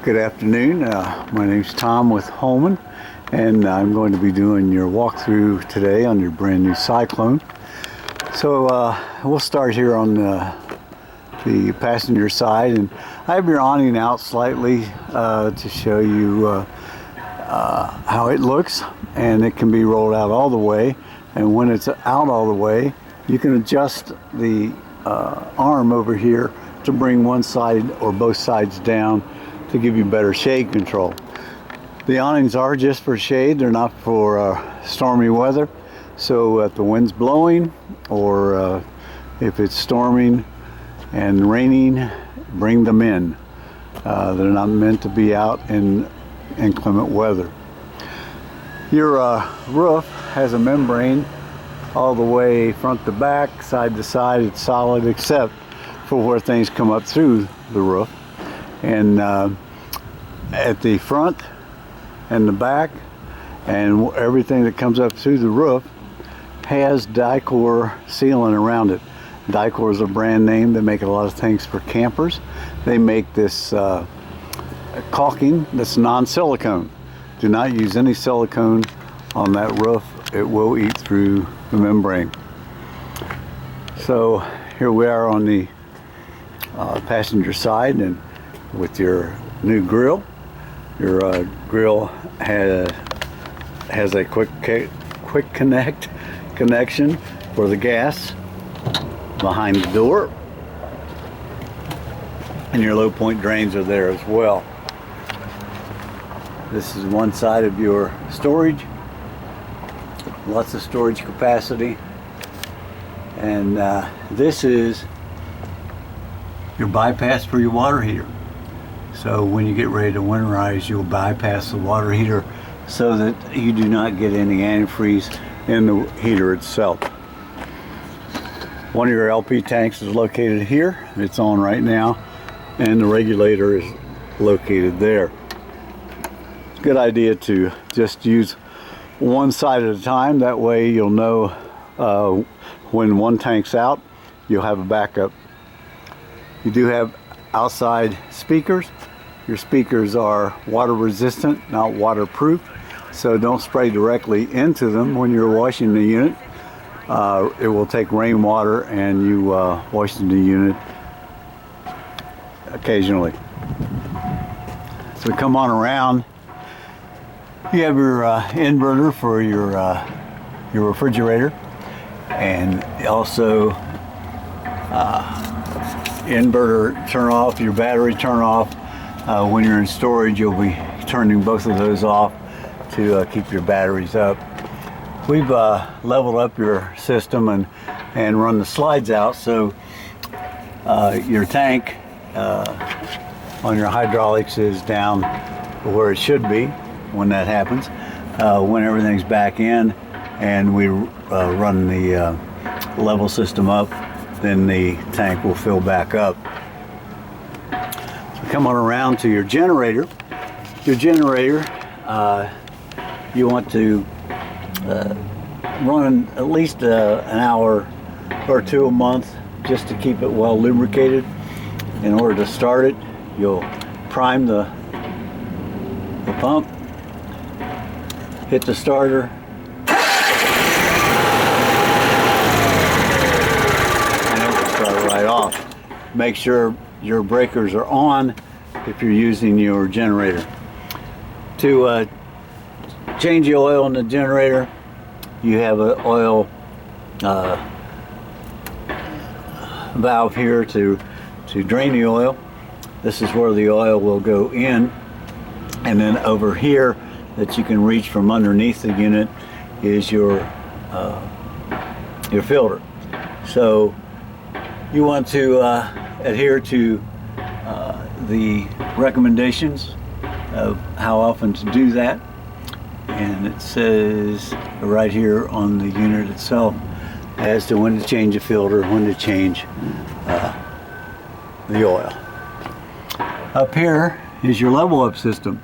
Good afternoon. My name's Tom with Holman, and I'm going to be doing your walkthrough today on your brand new Cyclone. So we'll start here on the passenger side, and I have your awning out slightly to show you how it looks, and it can be rolled out all the way. And when it's out all the way, you can adjust the arm over here to bring one side or both sides down to give you better shade control. The awnings are just for shade, they're not for stormy weather. So if the wind's blowing or if it's storming and raining, bring them in. They're not meant to be out in inclement weather. Your roof has a membrane all the way front to back, side to side. It's solid except for where things come up through the roof. And at the front and the back and everything that comes up through the roof has Dicor sealant around it. Dicor is a brand name. They make a lot of things for campers. They make this caulking that's non-silicone. Do not use any silicone on that roof. It will eat through the membrane. So here we are on the passenger side, and with your new grill. Your grill has a quick connection for the gas behind the door, and your low point drains are there as well. This is one side of your storage. Lots of storage capacity, and this is your bypass for your water heater. So when you get ready to winterize, you'll bypass the water heater so that you do not get any antifreeze in the heater itself. One of your LP tanks is located here. It's on right now, and the regulator is located there. It's a good idea to just use one side at a time. That way you'll know when one tank's out, you'll have a backup. You do have outside speakers. Your speakers are water resistant, not waterproof, so don't spray directly into them when you're washing the unit. It will take rainwater and you wash the unit occasionally. So come on around. You have your inverter for your refrigerator, and also inverter turn off, your battery turn off. When you're in storage, you'll be turning both of those off to keep your batteries up. We've leveled up your system and run the slides out, so your tank on your hydraulics is down where it should be when that happens. When everything's back in and we run the level system up, then the tank will fill back up. So come on around to your generator. Your generator, you want to run at least an hour or two a month just to keep it well lubricated. In order to start it, you'll prime the pump, hit the starter, right off. Make sure your breakers are on if you're using your generator. To change the oil in the generator, you have an oil valve here to drain the oil. This is where the oil will go in, and then over here that you can reach from underneath the unit is your filter. So you want to adhere to the recommendations of how often to do that, and it says right here on the unit itself as to when to change the filter, when to change the oil. Up here is your level up system.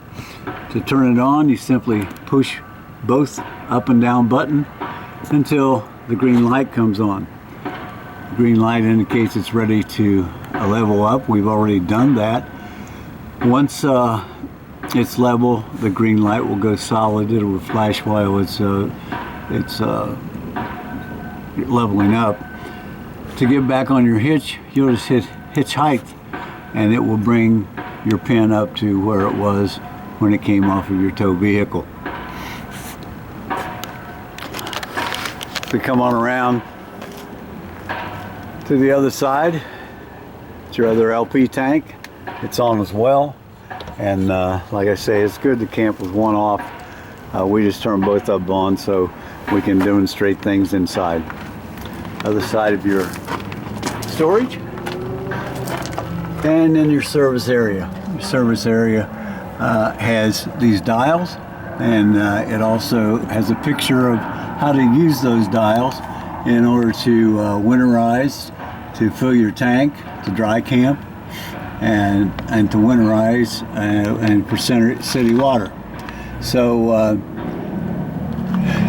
To turn it on, you simply push both up and down button until the green light comes on. The green light indicates it's ready to level up. We've already done that. Once it's level, the green light will go solid. It will flash while it's leveling up. To get back on your hitch, you'll just hit hitch height, and it will bring your pin up to where it was when it came off of your tow vehicle. We come on around to the other side. It's your other LP tank. It's on as well, and like I say, it's good to camp with one off. We just turn both up on so we can demonstrate things inside. Other side of your storage, and then your service area. Your service area has these dials, and it also has a picture of how to use those dials in order to winterize, to fill your tank, to dry camp, and to winterize and for city water. So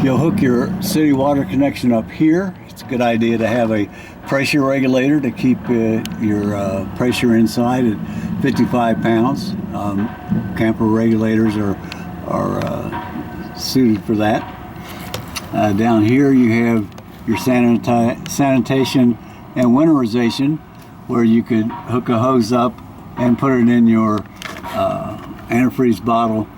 you'll hook your city water connection up here. It's a good idea to have a pressure regulator to keep your pressure inside at 55 pounds. Camper regulators are suited for that. Down here you have your sanitation and winterization, where you could hook a hose up and put it in your antifreeze bottle,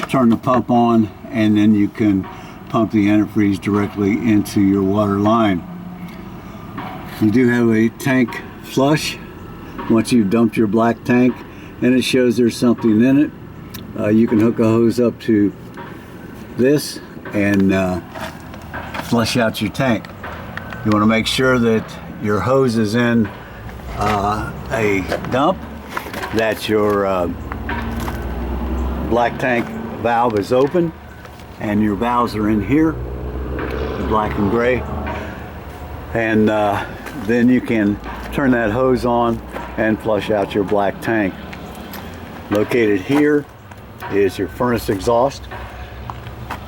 turn the pump on, and then you can pump the antifreeze directly into your water line. You do have a tank flush once you've dumped your black tank and it shows there's something in it. You can hook a hose up to this and flush out your tank. You want to make sure that your hose is in a dump, that your black tank valve is open, and your valves are in here, the black and gray, and then you can turn that hose on and flush out your black tank. Located here is your furnace exhaust.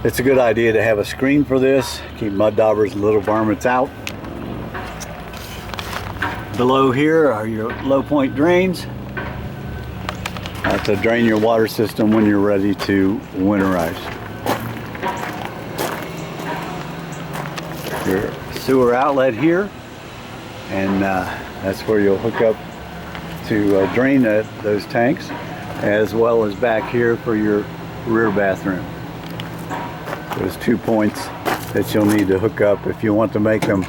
It's a good idea to have a screen for this, keep mud daubers and little varmints out. Below here are your low point drains to drain your water system when you're ready to winterize. Your sewer outlet here, and that's where you'll hook up to drain those tanks, as well as back here for your rear bathroom. There's 2 points that you'll need to hook up if you want to make them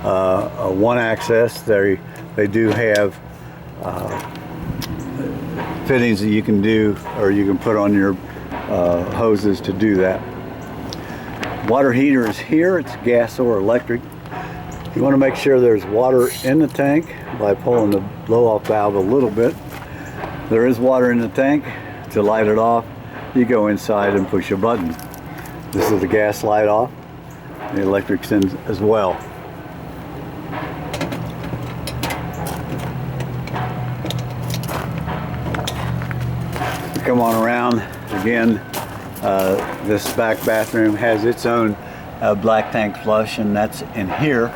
a one access. They do have fittings that you can do, or you can put on your hoses to do that. Water heater is here. It's gas or electric. You want to make sure there's water in the tank by pulling the blow-off valve a little bit. There is water in the tank. To light it off, you go inside and push a button. This is the gas light off. The electric's in as well. Come on around again. This back bathroom has its own black tank flush, and that's in here,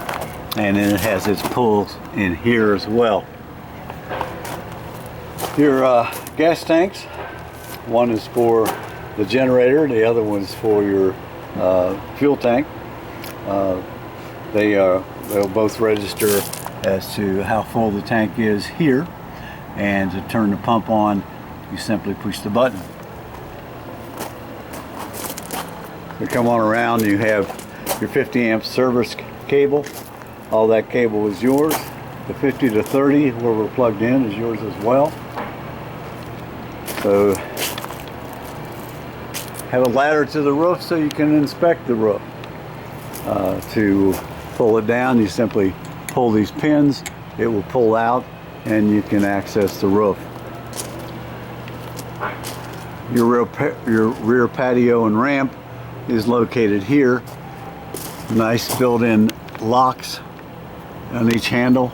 and then it has its pulls in here as well. Your gas tanks, one is for the generator, the other one is for your fuel tank. They'll both register as to how full the tank is here, and to turn the pump on, you simply push the button. You come on around, you have your 50 amp service cable. All that cable is yours. The 50 to 30 where we're plugged in is yours as well. So have a ladder to the roof so you can inspect the roof. To pull it down, you simply pull these pins, it will pull out, and you can access the roof. Your rear patio and ramp is located here. Nice built-in locks on each handle.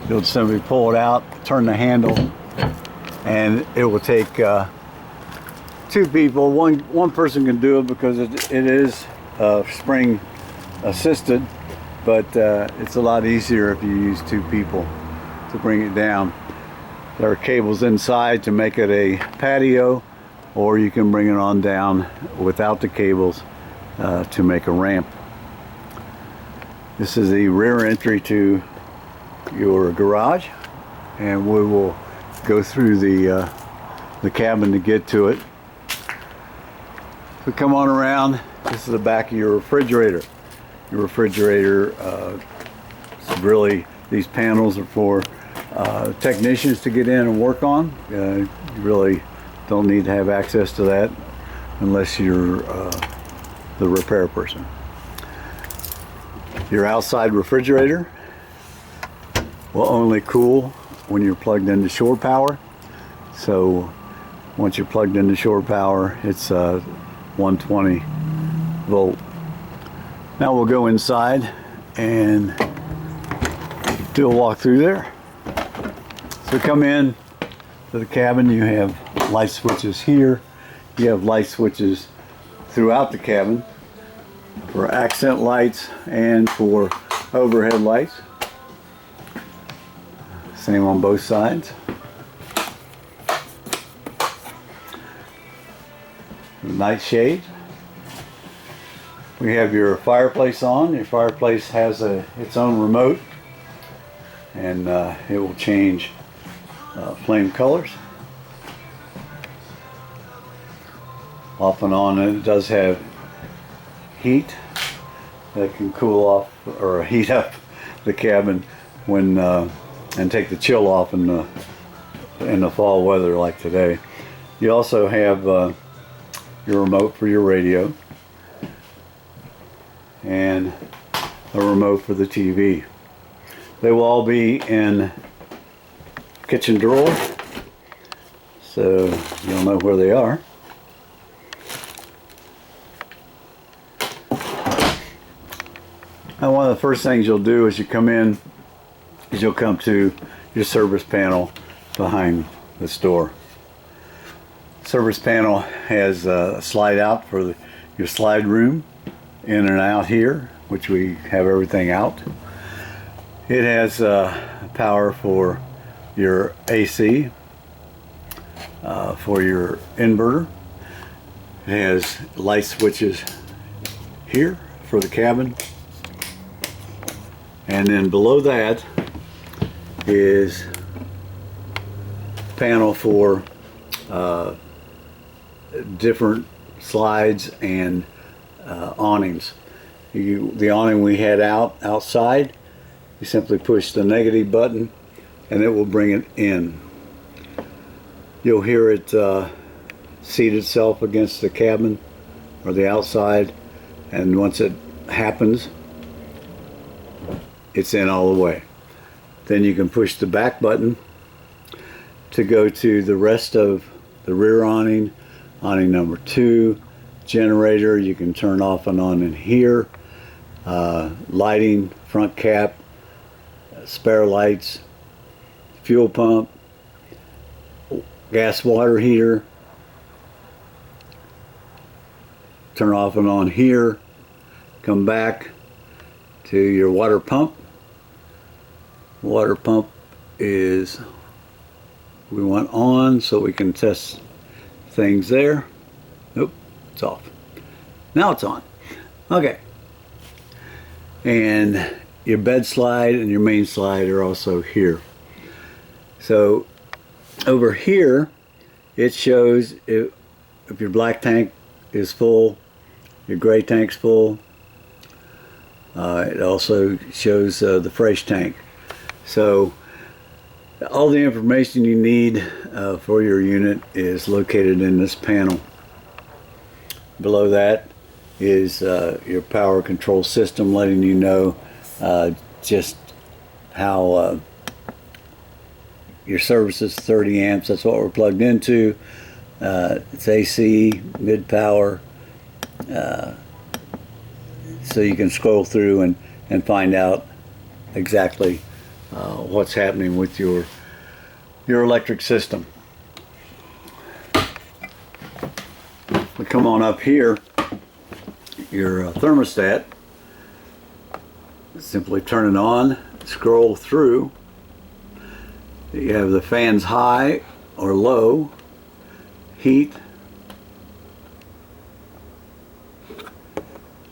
You'll simply pull it out, turn the handle, and it will take 2 people. One person can do it because it is spring assisted, but it's a lot easier if you use 2 people to bring it down. There are cables inside to make it a patio, or you can bring it on down without the cables to make a ramp. This is the rear entry to your garage, and we will go through the cabin to get to it. So come on around. This is the back of your refrigerator. Your refrigerator, really, these panels are for technicians to get in and work on. You really don't need to have access to that unless you're the repair person. Your outside refrigerator will only cool when you're plugged into shore power. So once you're plugged into shore power, it's 120 volt. Now we'll go inside and do a walk through there. So come in to the cabin. You have light switches here. You have light switches throughout the cabin for accent lights and for overhead lights. Same on both sides. Night shade. We have your fireplace on. Your fireplace has its own remote, and it will change flame colors. Off and on, and it does have heat that can cool off or heat up the cabin when and take the chill off in the fall weather like today. You also have your remote for your radio and a remote for the TV. They will all be in kitchen drawer, so you'll know where they are. And one of the first things you'll do as you come in is you'll come to your service panel behind this door. Service panel has a slide out for your slide room, in and out here, which we have everything out. It has power for your AC, for your inverter. It has light switches here for the cabin. And then below that is a panel for different slides and awnings. The awning we had outside, you simply push the negative button and it will bring it in. You'll hear it seat itself against the cabin or the outside, and once it happens, it's in all the way. Then you can push the back button to go to the rest of the rear awning, awning number 2, generator you can turn off and on in here, lighting, front cap, spare lights, fuel pump, gas water heater, turn off and on here, come back to your water pump. Water pump is, we want on so we can test things there. Nope, it's off. Now it's on. Okay. And your bed slide and your main slide are also here. So over here it shows if your black tank is full, your gray tank's full. It also shows the fresh tank. So all the information you need for your unit is located in this panel. Below that is your power control system, letting you know just how your service is 30 amps. That's what we're plugged into. It's AC, mid power. So you can scroll through and find out exactly what's happening with your electric system. We come on up here, your thermostat. Simply turn it on, scroll through, You have the fans high or low, heat.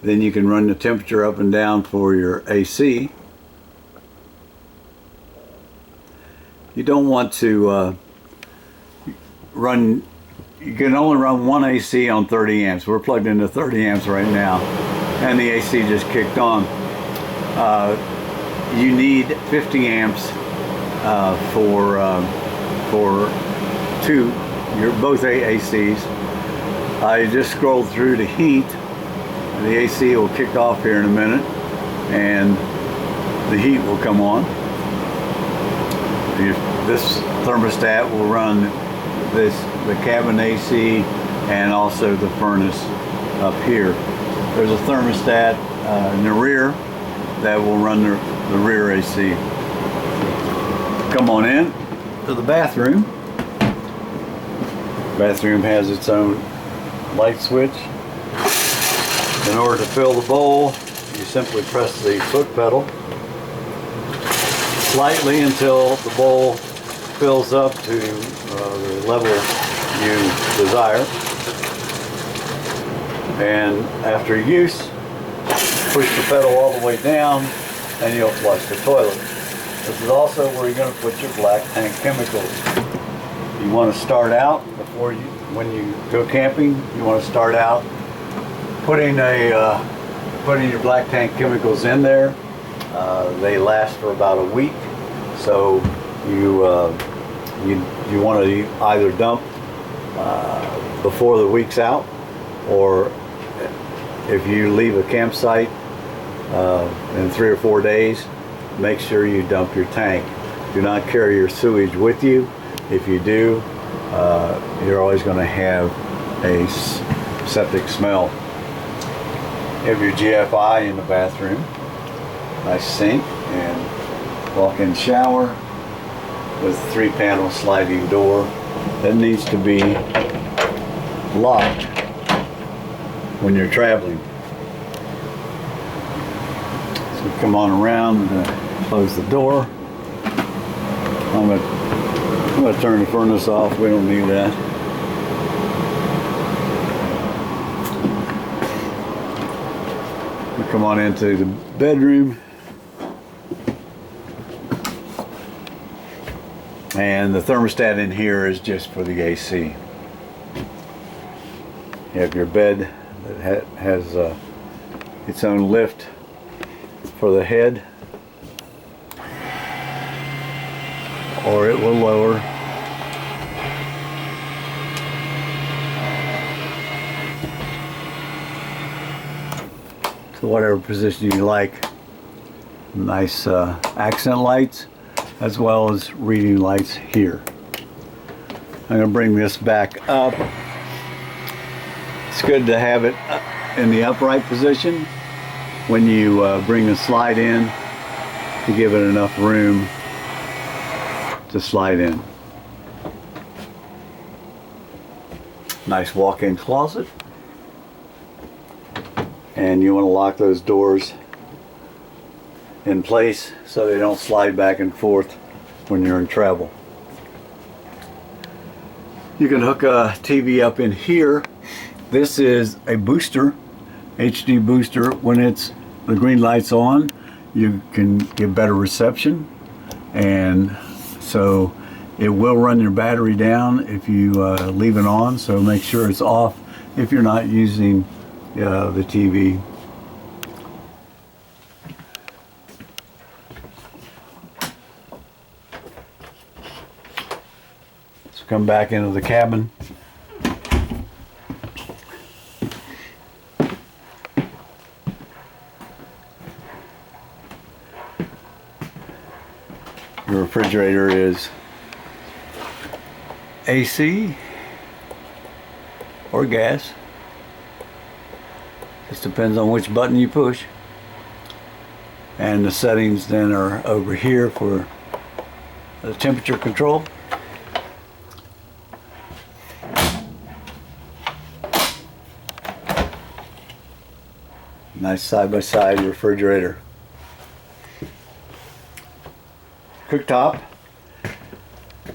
Then you can run the temperature up and down for your AC. You don't want to run, you can only run one AC on 30 amps. We're plugged into 30 amps right now, and the AC just kicked on. You need 50 amps for both ACs. I just scrolled through the heat. The AC will kick off here in a minute, and the heat will come on. This thermostat will run the cabin AC and also the furnace up here. There's a thermostat in the rear that will run the rear AC. Come on in to the bathroom. Bathroom has its own light switch. In order to fill the bowl, you simply press the foot pedal slightly until the bowl fills up to the level you desire. And after use, push the pedal all the way down and you'll flush the toilet. This is also where you're going to put your black tank chemicals. You want to start out when you go camping, you want to start out putting your black tank chemicals in there. They last for about a week, so you want to either dump before the week's out, or if you leave a campsite in 3 or 4 days, make sure you dump your tank. Do not carry your sewage with you. If you do, you're always going to have a septic smell. You have your GFI in the bathroom, nice sink and walk-in shower with 3-panel sliding door that needs to be locked when you're traveling. So come on around and close the door. I'm going to turn the furnace off. We don't need that. Come on into the bedroom, and the thermostat in here is just for the AC. You have your bed that has its own lift for the head, or it will lower. To whatever position you like. Nice accent lights as well as reading lights here. I'm going to bring this back up. It's good to have it in the upright position when you bring the slide in, to give it enough room to slide in. Nice walk-in closet. And you want to lock those doors in place so they don't slide back and forth when you're in travel. You can hook a TV up in here. This is a booster, HD booster. When the green light's on, you can get better reception, and so it will run your battery down if you leave it on, so make sure it's off if you're not using the TV. So come back into the cabin. Your refrigerator is AC or gas. Just depends on which button you push. And the settings then are over here for the temperature control. Nice side-by-side refrigerator. Cooktop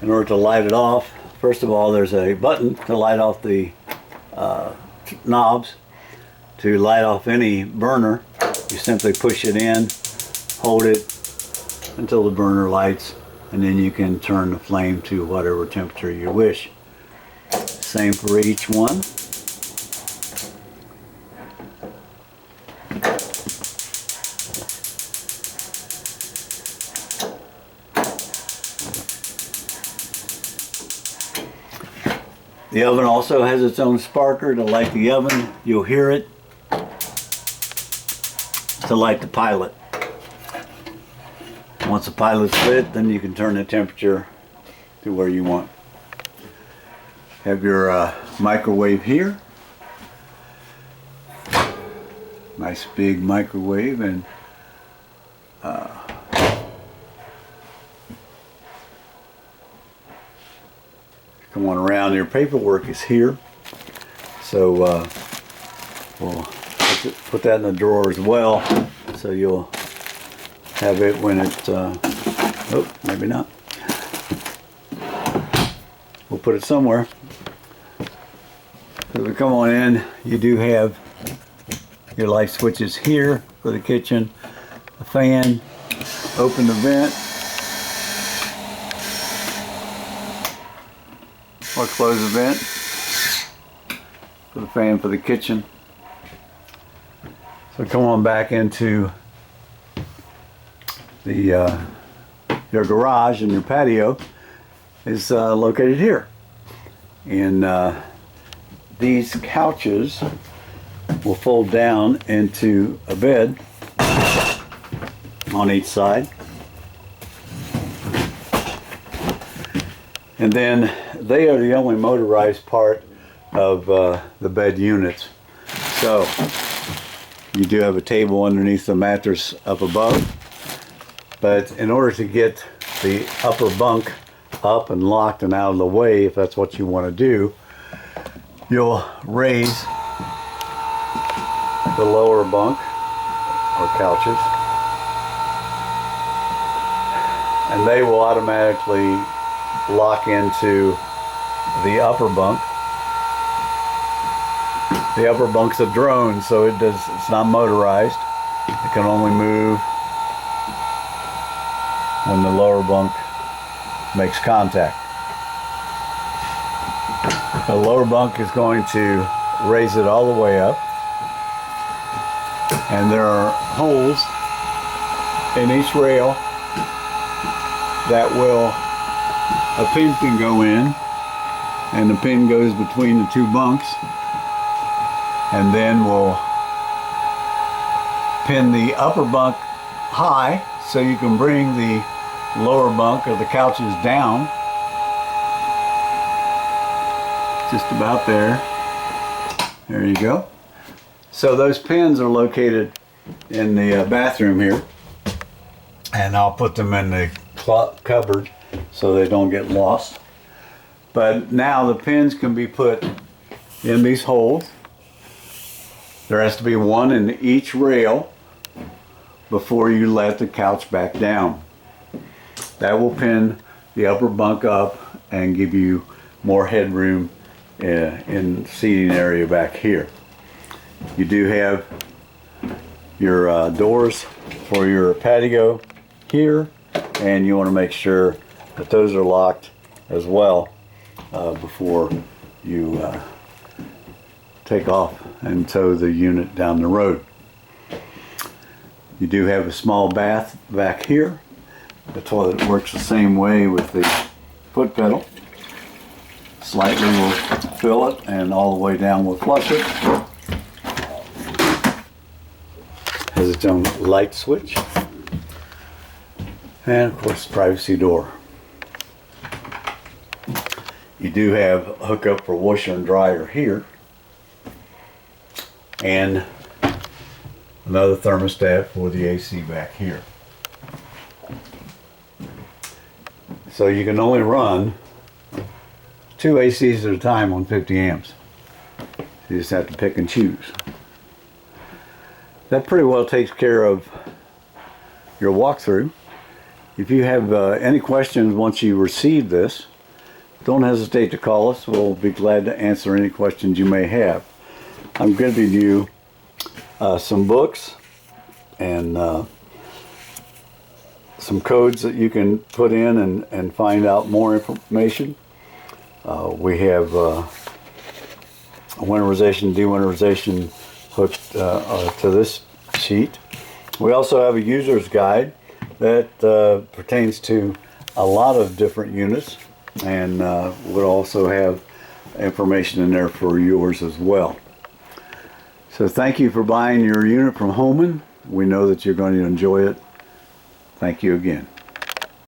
in order to light it off, first of all, there's a button to light off the knobs. To light off any burner, you simply push it in, hold it until the burner lights, and then you can turn the flame to whatever temperature you wish. Same for each one. The oven also has its own sparker to light the oven. You'll hear it to light the pilot. Once the pilot's lit, then you can turn the temperature to where you want. Have your microwave here. Nice big microwave, and come on around. Your paperwork is here, so we'll put that in the drawer as well, so you'll have it when it oh, maybe not. We'll put it somewhere. So we come on in, you do have your light switches here for the kitchen, a fan, open the vent, or close the vent for the fan for the kitchen. So come on back into the your garage, and your patio is located here. And these couches will fold down into a bed on each side. And then they are the only motorized part of the bed units. So you do have a table underneath the mattress up above, but in order to get the upper bunk up and locked and out of the way, if that's what you want to do, you'll raise the lower bunk or couches, and they will automatically lock into the upper bunk. The upper bunk's a drone, so it's not motorized. It can only move when the lower bunk makes contact. The lower bunk is going to raise it all the way up, and there are holes in each rail that a pin can go in, and the pin goes between the two bunks, and then we'll pin the upper bunk high so you can bring the lower bunk or the couches down just about there. There you go. So those pins are located in the bathroom here, and I'll put them in the cupboard so they don't get lost. But now the pins can be put in these holes. There has to be one in each rail before you let the couch back down. That will pin the upper bunk up and give you more headroom in the seating area back here. You do have your doors for your patio here, and you want to make sure that those are locked as well before you take off and tow the unit down the road. You do have a small bath back here. The toilet works the same way with the foot pedal. Slightly will fill it, and all the way down will flush it. Has its own light switch, and of course privacy door. You do have a hookup for washer and dryer here, and another thermostat for the AC back here. So you can only run 2 ACs at a time on 50 amps. You just have to pick and choose. That pretty well takes care of your walkthrough. If you have any questions once you receive this, don't hesitate to call us. We'll be glad to answer any questions you may have. I'm going to give you some books and some codes that you can put in and find out more information. We have winterization, dewinterization hooked to this sheet. We also have a user's guide that pertains to a lot of different units, and we'll also have information in there for yours as well. So thank you for buying your unit from Holman. We know that you're going to enjoy it. Thank you again.